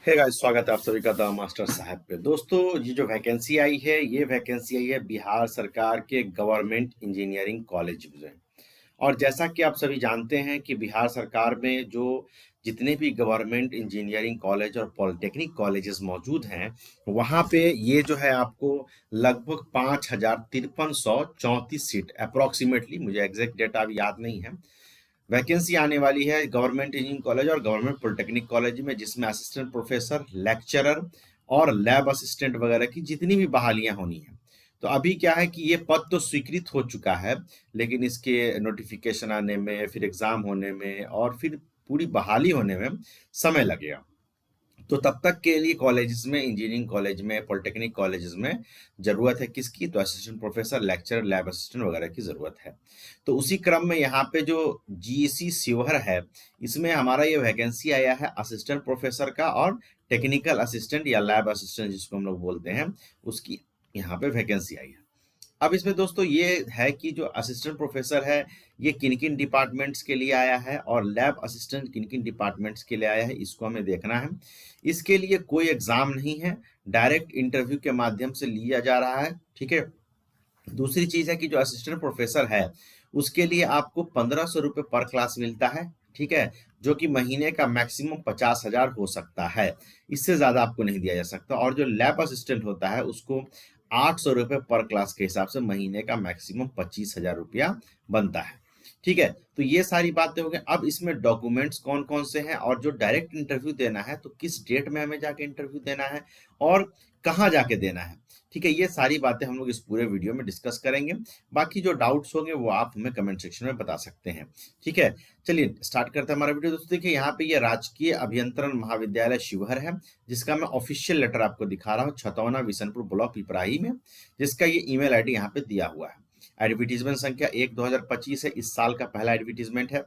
Hey guys, स्वागत है आप सभी का द मास्टर साहब पे। दोस्तों, ये जो वैकेंसी आई है, ये वैकेंसी आई है बिहार सरकार के गवर्नमेंट इंजीनियरिंग कॉलेज में। और जैसा कि आप सभी जानते हैं कि बिहार सरकार में जो जितने भी गवर्नमेंट इंजीनियरिंग कॉलेज और पॉलिटेक्निक कॉलेजेस मौजूद हैं, वहाँ पे ये जो है आपको लगभग 5,5334 सीट अप्रॉक्सीमेटली, मुझे एग्जैक्ट डेटा अभी याद नहीं है, वैकेंसी आने वाली है गवर्नमेंट इंजीनियरिंग कॉलेज और गवर्नमेंट पॉलिटेक्निक कॉलेज में, जिसमें असिस्टेंट प्रोफेसर, लेक्चरर और लैब असिस्टेंट वगैरह की जितनी भी बहालियां होनी है। तो अभी क्या है कि ये पद तो स्वीकृत हो चुका है, लेकिन इसके नोटिफिकेशन आने में, फिर एग्जाम होने में और फिर पूरी बहाली होने में समय लगेगा। तो तब तक के लिए कॉलेजेस में, इंजीनियरिंग कॉलेज में, पॉलिटेक्निक कॉलेजेस में ज़रूरत है किसकी? तो assistant professor, lecturer, lab assistant वगैरह की ज़रूरत है। तो उसी क्रम में यहाँ पे जो जीईसी शिवहर है, इसमें हमारा ये वैकेंसी आया है असिस्टेंट प्रोफेसर का और टेक्निकल असिस्टेंट या लैब असिस्टेंट जिसको हम लोग बोलते हैं, उसकी यहाँ पे वैकेंसी आई है। अब इसमें दोस्तों ये है कि जो असिस्टेंट प्रोफेसर है, ये किन-किन डिपार्टमेंट्स के लिए आया है और लैब असिस्टेंट किन-किन डिपार्टमेंट्स के लिए आया है, इसको हमें देखना है। इसके लिए कोई एग्जाम नहीं है, डायरेक्ट इंटरव्यू के माध्यम से लिया जा रहा है, ठीक है। दूसरी चीज है कि जो असिस्टेंट प्रोफेसर है, उसके लिए आपको 1500 रुपये पर क्लास मिलता है, ठीक है, जो कि महीने का मैक्सिमम 50,000 हो सकता है, इससे ज्यादा आपको नहीं दिया जा सकता। और जो लैब असिस्टेंट होता है, उसको 800 रुपये पर क्लास के हिसाब से महीने का मैक्सिमम 25,000 रुपया बनता है, ठीक है। तो ये सारी बातें हो गई। अब इसमें डॉक्यूमेंट्स कौन कौन से हैं और जो डायरेक्ट इंटरव्यू देना है, तो किस डेट में हमें जाके इंटरव्यू देना है और कहाँ जाके देना है, ठीक है। ये सारी बातें हम लोग इस पूरे वीडियो में डिस्कस करेंगे। बाकी जो डाउट्स होंगे वो आप हमें कमेंट सेक्शन में बता सकते हैं, ठीक है। चलिए स्टार्ट करते हैं हमारा वीडियो। दोस्तों देखिए, यहाँ पे ये राजकीय अभियंत्रण महाविद्यालय शिवहर है, जिसका मैं ऑफिशियल लेटर आपको दिखा रहा हूँ, छतौना विशनपुर ब्लॉक पिपराही में, जिसका ये ईमेल आईडी यहाँ पे दिया हुआ है। एडवर्टीजमेंट संख्या 1/2025 है, इस साल का पहला एडवर्टीजमेंट है।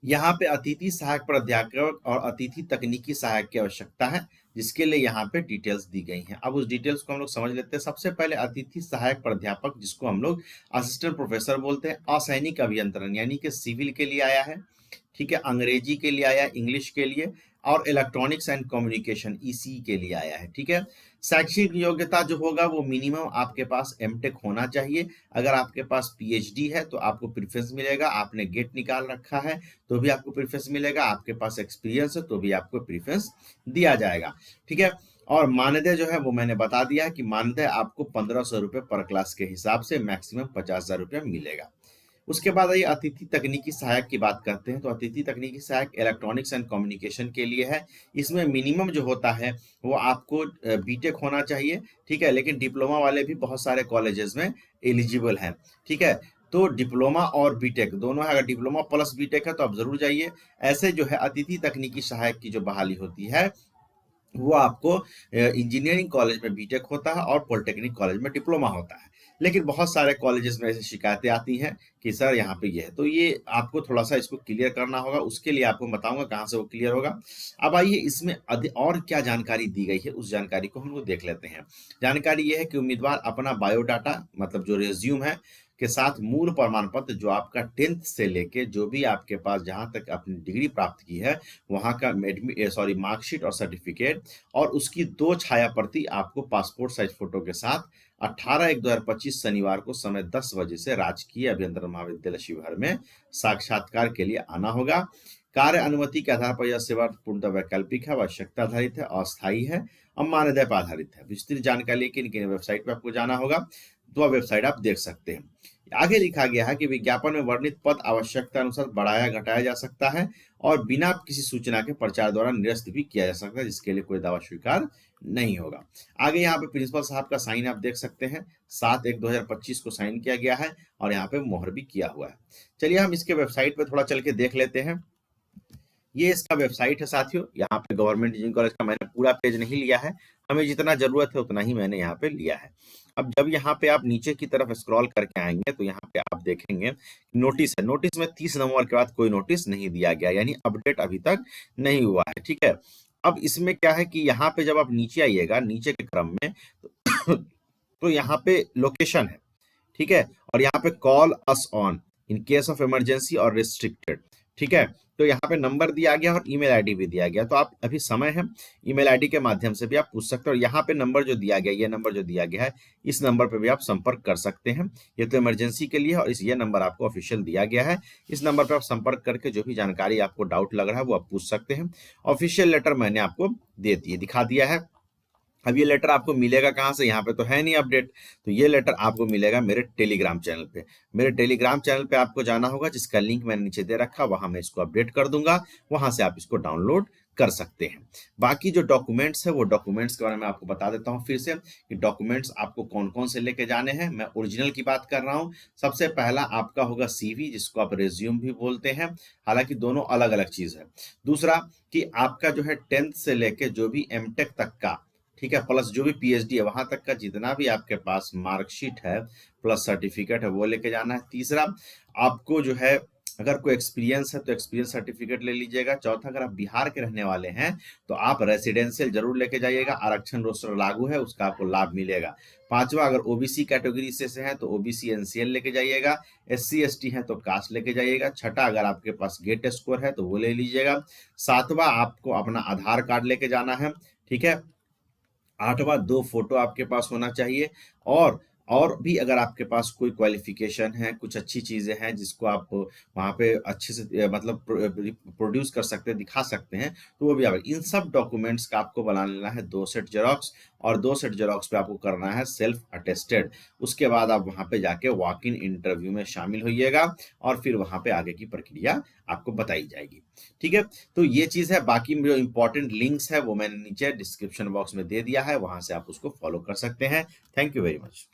यहाँ पे अतिथि सहायक प्राध्यापक और अतिथि तकनीकी सहायक की आवश्यकता है, जिसके लिए यहाँ पे डिटेल्स दी गई हैं। अब उस डिटेल्स को हम लोग समझ लेते हैं। सबसे पहले अतिथि सहायक प्राध्यापक, जिसको हम लोग असिस्टेंट प्रोफेसर बोलते हैं, असैनिक अभियंत्रण यानी कि सिविल के लिए आया है, ठीक है, अंग्रेजी के लिए आया है, इंग्लिश के लिए, और इलेक्ट्रॉनिक्स एंड कम्युनिकेशन ईसी के लिए आया है, ठीक है। शैक्षिक योग्यता जो होगा वो मिनिमम आपके पास एमटेक होना चाहिए। अगर आपके पास पीएचडी है तो आपको प्रेफरेंस मिलेगा, आपने गेट निकाल रखा है तो भी आपको प्रेफरेंस मिलेगा, आपके पास एक्सपीरियंस है तो भी आपको प्रेफरेंस दिया जाएगा, ठीक है। और मानदेय जो है वो मैंने बता दिया है कि मानदेय आपको 1500 रुपये पर क्लास के हिसाब से मैक्सिमम 50,000 रुपया मिलेगा। उसके बाद आइए अतिथि तकनीकी सहायक की बात करते हैं। तो अतिथि तकनीकी सहायक इलेक्ट्रॉनिक्स एंड कम्युनिकेशन के लिए है। इसमें मिनिमम जो होता है वो आपको बीटेक होना चाहिए, ठीक है, लेकिन डिप्लोमा वाले भी बहुत सारे कॉलेजेस में एलिजिबल हैं, ठीक है। तो डिप्लोमा और बीटेक दोनों है, अगर डिप्लोमा प्लस बीटेक है तो आप जरूर जाइए। ऐसे जो है अतिथि तकनीकी सहायक की जो बहाली होती है, वो आपको इंजीनियरिंग कॉलेज में बीटेक होता है और पॉलिटेक्निक कॉलेज में डिप्लोमा होता है। लेकिन बहुत सारे कॉलेजेस में ऐसी शिकायतें आती हैं कि सर यहाँ पे ये है, तो ये आपको थोड़ा सा इसको क्लियर करना होगा। उसके लिए आपको बताऊंगा कहाँ से वो क्लियर होगा। अब आइए इसमें और क्या जानकारी दी गई है, उस जानकारी को हम लोग देख लेते हैं। जानकारी ये है कि उम्मीदवार अपना बायोडाटा, मतलब जो रेज्यूम है, के साथ मूल प्रमाण पत्र, जो आपका 10th से लेके जो भी आपके पास जहाँ तक अपनी डिग्री प्राप्त की है वहाँ का मार्कशीट और सर्टिफिकेट, और उसकी 2 छाया प्रति आपको पासपोर्ट साइज फोटो के साथ 18/1/2025 शनिवार को समय 10 बजे से राजकीय अभियंत्रण महाविद्यालय शिवहर में साक्षात्कार के लिए आना होगा। कार्य अनुमति के आधार पर यह सेवा पूर्णतः वैकल्पिक है, आवश्यकता आधारित है, अस्थायी है और मानदेय पर आधारित है। विस्तृत जानकारी के लिए वेबसाइट पर आपको जाना होगा, तो वेबसाइट आप देख सकते हैं। आगे लिखा गया है कि विज्ञापन में वर्णित पद आवश्यकता अनुसार बढ़ाया घटाया जा सकता है और बिना किसी सूचना के प्रचार द्वारा निरस्त भी किया जा सकता है, जिसके लिए कोई दावा स्वीकार नहीं होगा। आगे यहाँ पे प्रिंसिपल साहब का साइन आप देख सकते हैं, 7/1/2025 को साइन किया गया है और यहाँ पे मोहर भी किया हुआ है। चलिए हम इसके वेबसाइट पे थोड़ा चल के देख लेते हैं। ये इसका वेबसाइट है साथियों। यहाँ पे गवर्नमेंट इंजीनियरिंग कॉलेज का मैंने पूरा पेज नहीं लिया है, हमें जितना जरूरत है उतना ही मैंने यहाँ पे लिया है। अब जब यहाँ पे आप नीचे की तरफ स्क्रॉल करके आएंगे तो यहाँ पे आप देखेंगे नोटिस है। नोटिस में 30 नवंबर के बाद कोई नोटिस नहीं दिया गया, यानी अपडेट अभी तक नहीं हुआ है, ठीक है। अब इसमें क्या है कि यहाँ पे जब आप नीचे आइएगा, नीचे के क्रम में तो यहाँ पे लोकेशन है, ठीक है, और यहाँ पे call us on in case of emergency और रिस्ट्रिक्टेड, ठीक है। तो यहाँ पे नंबर दिया गया और ईमेल आईडी भी दिया गया, तो आप अभी समय है, ईमेल आईडी के माध्यम से भी आप पूछ सकते हो। और यहाँ पे नंबर जो दिया गया, ये नंबर जो दिया गया है, इस नंबर पे भी आप संपर्क कर सकते हैं। ये तो इमरजेंसी के लिए है और ये नंबर आपको ऑफिशियल दिया गया है। इस नंबर पे आप संपर्क करके जो भी जानकारी आपको डाउट लग रहा है वो आप पूछ सकते हैं। ऑफिशियल लेटर मैंने आपको दिखा दिया है। अब ये लेटर आपको मिलेगा कहाँ से, यहाँ पे तो है नहीं अपडेट, तो ये लेटर आपको मिलेगा मेरे टेलीग्राम चैनल पे। मेरे टेलीग्राम चैनल पे आपको जाना होगा, जिसका लिंक मैंने नीचे दे रखा, वहां मैं इसको अपडेट कर दूंगा, वहां से आप इसको डाउनलोड कर सकते हैं। बाकी जो डॉक्यूमेंट्स है वो डॉक्यूमेंट्स के बारे में आपको बता देता हूँ फिर से कि डॉक्यूमेंट्स आपको कौन कौन से लेके जाने हैं। मैं ओरिजिनल की बात कर रहा हूँ। सबसे पहला आपका होगा सीवी, जिसको आप रेज्यूम भी बोलते हैं, हालांकि दोनों अलग अलग चीज है। दूसरा कि आपका जो है 10th से लेके जो भी एमटेक तक का, ठीक है, प्लस जो भी पीएचडी है वहां तक का जितना भी आपके पास मार्कशीट है प्लस सर्टिफिकेट है वो लेके जाना है। तीसरा, आपको जो है अगर कोई एक्सपीरियंस है तो एक्सपीरियंस सर्टिफिकेट ले लीजिएगा। चौथा, अगर आप बिहार के रहने वाले हैं तो आप रेसिडेंशियल जरूर लेके जाइएगा, आरक्षण रोस्टर लागू है, उसका आपको लाभ मिलेगा। पांचवा, अगर ओबीसी कैटेगरी से हैं तो ओबीसी एनसीएल लेके जाइएगा। एससी एसटी है तो कास्ट लेके जाइएगा। छठा, अगर आपके पास गेट स्कोर है तो वो ले लीजिएगा। सातवां, आपको अपना आधार कार्ड लेके जाना है, ठीक है। आठवां, 2 फोटो आपके पास होना चाहिए। और भी अगर आपके पास कोई क्वालिफिकेशन है, कुछ अच्छी चीजें हैं जिसको आप वहां पे अच्छे से मतलब प्रोड्यूस कर सकते हैं, दिखा सकते हैं, तो वो भी आप इन सब डॉक्यूमेंट्स का आपको बना लेना है 2 सेट जेरोक्स, और 2 सेट जेरोक्स पे आपको करना है सेल्फ अटेस्टेड। उसके बाद आप वहां पे जाके वॉक इन इंटरव्यू में शामिल होइएगा और फिर वहां पे आगे की प्रक्रिया आपको बताई जाएगी। ठीक है, तो ये चीज है। बाकी जो इंपॉर्टेंट लिंक्स है वो मैंने नीचे डिस्क्रिप्शन बॉक्स में दे दिया है, वहां से आप उसको फॉलो कर सकते हैं। Thank you very much.